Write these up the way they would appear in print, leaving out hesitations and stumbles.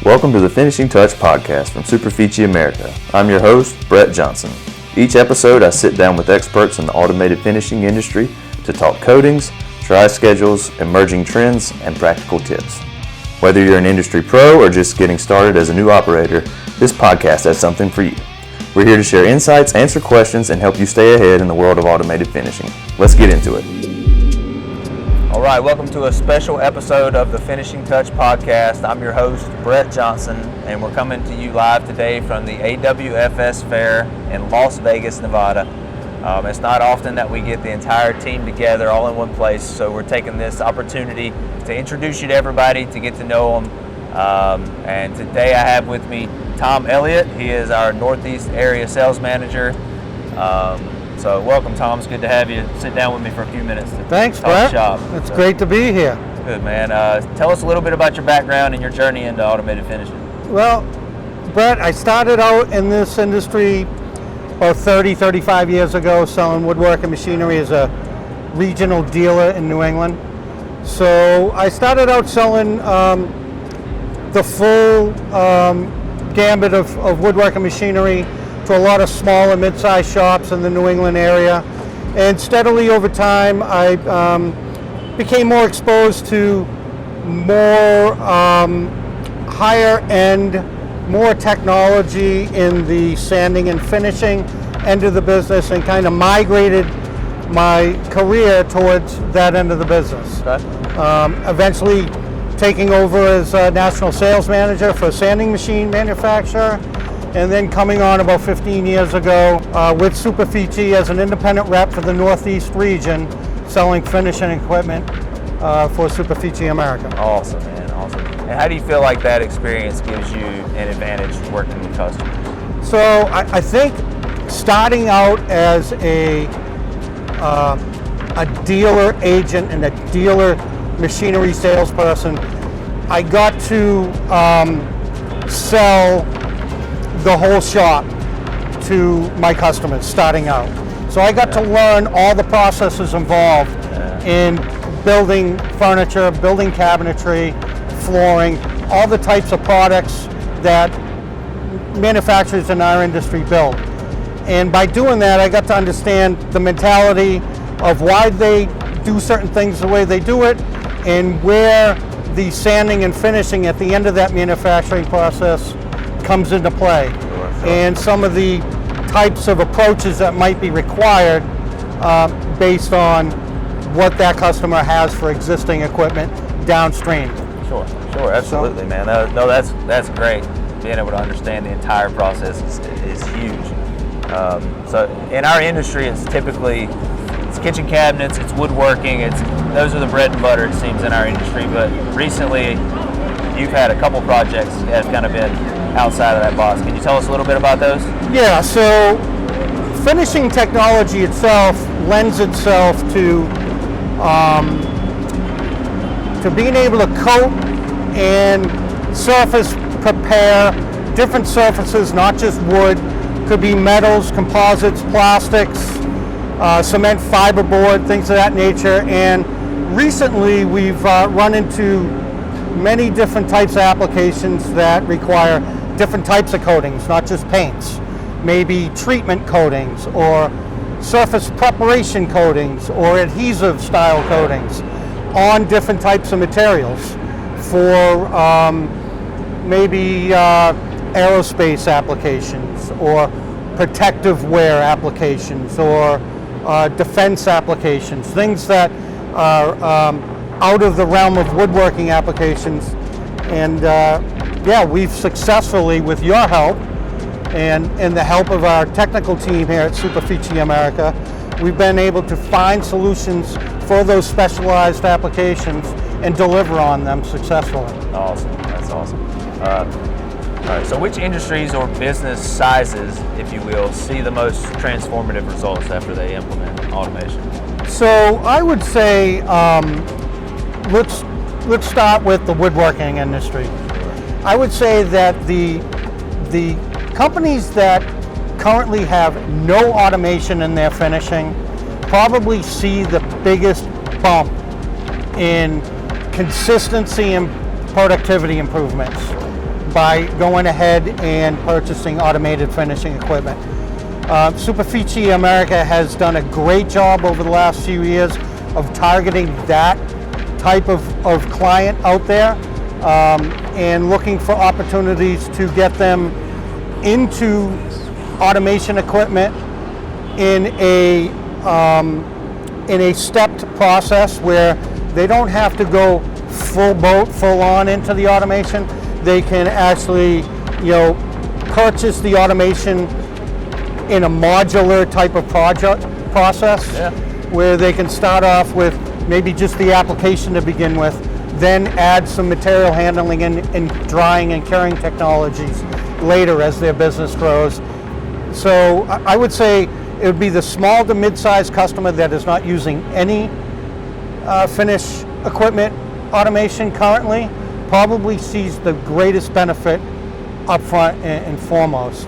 Welcome to the Finishing Touch podcast from Superfici America. I'm your host, Bret Johnson. Each episode, I sit down with experts in the automated finishing industry to talk coatings, try schedules, emerging trends, and practical tips. Whether you're an industry pro or just getting started as a new operator, this podcast has something for you. We're here to share insights, answer questions, and help you stay ahead in the world of automated finishing. Let's get into it. All right, welcome to a special episode of the Finishing Touch podcast. I'm your host, Bret Johnson, and we're coming to you live today from the AWFS Fair in Las Vegas, Nevada. It's not often that we get the entire team together all in one place, so we're taking this opportunity to introduce you to everybody, to get to know them. And today I have with me Tom Elliott. He is our Northeast Area Sales Manager. So welcome, Tom. It's good to have you sit down with me for a few minutes. Thanks, Bret. Shop. It's great to be here. Good, man. Tell us a little bit about your background and your journey into automated finishing. Well, Bret, I started out in this industry about 35 years ago selling woodworking machinery as a regional dealer in New England. So I started out selling the full gambit of woodworking machinery to a lot of small and mid-sized shops in the New England area. And steadily over time, I became more exposed to more higher end, more technology in the sanding and finishing end of the business, and kind of migrated my career towards that end of the business. Okay. Eventually taking over as a national sales manager for a sanding machine manufacturer, and then coming on about 15 years ago with Superfici as an independent rep for the Northeast region, selling finishing equipment for Superfici America. Awesome, man, awesome. And how do you feel like that experience gives you an advantage working with customers? So I think starting out as a dealer agent and a dealer machinery salesperson, I got to sell the whole shop to my customers starting out. So I got to learn all the processes involved in building furniture, building cabinetry, flooring, all the types of products that manufacturers in our industry build. And by doing that, I got to understand the mentality of why they do certain things the way they do it, and where the sanding and finishing at the end of that manufacturing process comes into play. Sure. And some of the types of approaches that might be required based on what that customer has for existing equipment downstream. Sure, absolutely, man. No, that's great. Being able to understand the entire process is huge. So in our industry, it's kitchen cabinets, it's woodworking, those are the bread and butter, it seems, in our industry. But recently, you've had a couple projects that have kind of been outside of that box. Can you tell us a little bit about those? Yeah, so finishing technology itself lends itself to being able to coat and surface prepare different surfaces, not just wood. Could be metals, composites, plastics, cement, fiberboard, things of that nature. And recently we've run into many different types of applications that require different types of coatings, not just paints. Maybe treatment coatings, or surface preparation coatings, or adhesive style coatings on different types of materials for maybe aerospace applications, or protective wear applications, or defense applications, things that are out of the realm of woodworking applications. And we've successfully, with your help and the help of our technical team here at Superfici America, we've been able to find solutions for those specialized applications and deliver on them successfully. Awesome, that's awesome. All right, so which industries or business sizes, if you will, see the most transformative results after they implement automation? So I would say, let's start with the woodworking industry. I would say that the companies that currently have no automation in their finishing probably see the biggest bump in consistency and productivity improvements. by going ahead and purchasing automated finishing equipment. Superfici America has done a great job over the last few years of targeting that type of client out there, and looking for opportunities to get them into automation equipment in a stepped process where they don't have to go full on into the automation. They can actually, purchase the automation in a modular type of process, where they can start off with maybe just the application to begin with, then add some material handling and drying and curing technologies later as their business grows. So I would say it would be the small to mid-sized customer that is not using any finish equipment automation currently, probably sees the greatest benefit up front and foremost.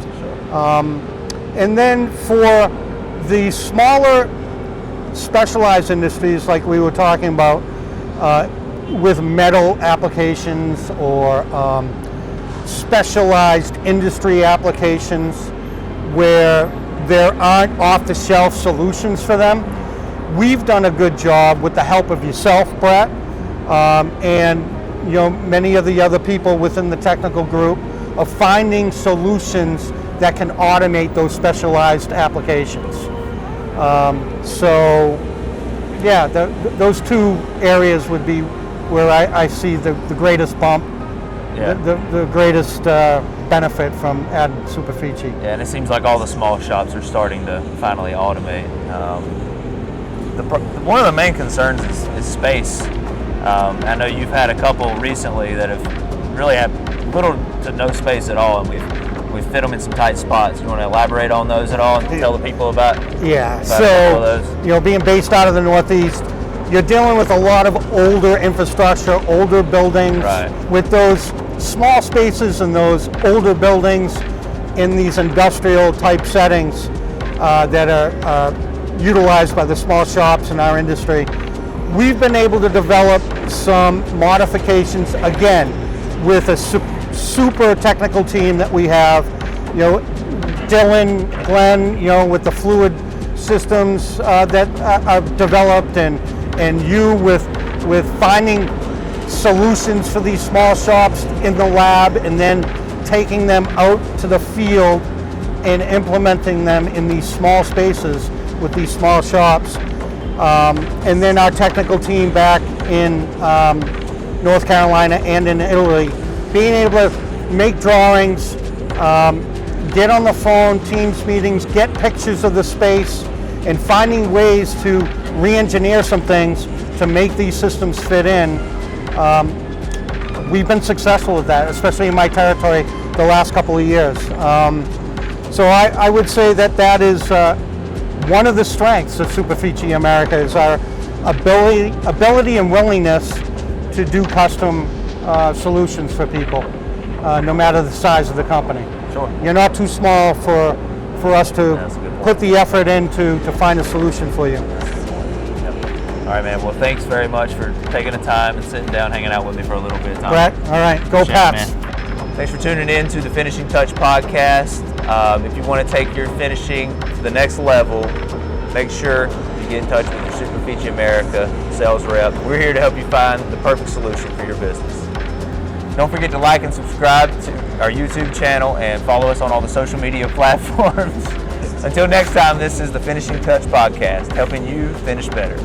And then for the smaller specialized industries like we were talking about, with metal applications or specialized industry applications where there aren't off-the-shelf solutions for them, we've done a good job with the help of yourself, Bret, and many of the other people within the technical group, of finding solutions that can automate those specialized applications. Those two areas would be where I see the greatest bump, the greatest benefit from adding Superfici. Yeah, and it seems like all the small shops are starting to finally automate. One of the main concerns is space. I know you've had a couple recently that have really had little to no space at all, and we've fit them in some tight spots. You want to elaborate on those at all and tell the people about? Yeah. About a couple of those? Being based out of the Northeast, you're dealing with a lot of older infrastructure, older buildings, with those small spaces and those older buildings in these industrial type settings that are utilized by the small shops in our industry. We've been able to develop some modifications, again, with a super technical team that we have, Dylan, Glenn, with the fluid systems that are developed, and you with finding solutions for these small shops in the lab and then taking them out to the field and implementing them in these small spaces with these small shops. And then our technical team back in North Carolina and in Italy, being able to make drawings, get on the phone, Teams meetings, get pictures of the space, and finding ways to re-engineer some things to make these systems fit in. We've been successful with that, especially in my territory the last couple of years. So I would say that is one of the strengths of Superfici America, is our ability and willingness to do custom solutions for people, no matter the size of the company. Sure. You're not too small for us to put the effort into to find a solution for you. All right, man. Well, thanks very much for taking the time and sitting down, hanging out with me for a little bit of time. Bret, all right, go Pats. Thanks for tuning in to the Finishing Touch podcast. If you want to take your finishing to the next level, make sure you get in touch with your Superfici America sales rep. We're here to help you find the perfect solution for your business. Don't forget to like and subscribe to our YouTube channel and follow us on all the social media platforms. Until next time, this is the Finishing Touch podcast, helping you finish better.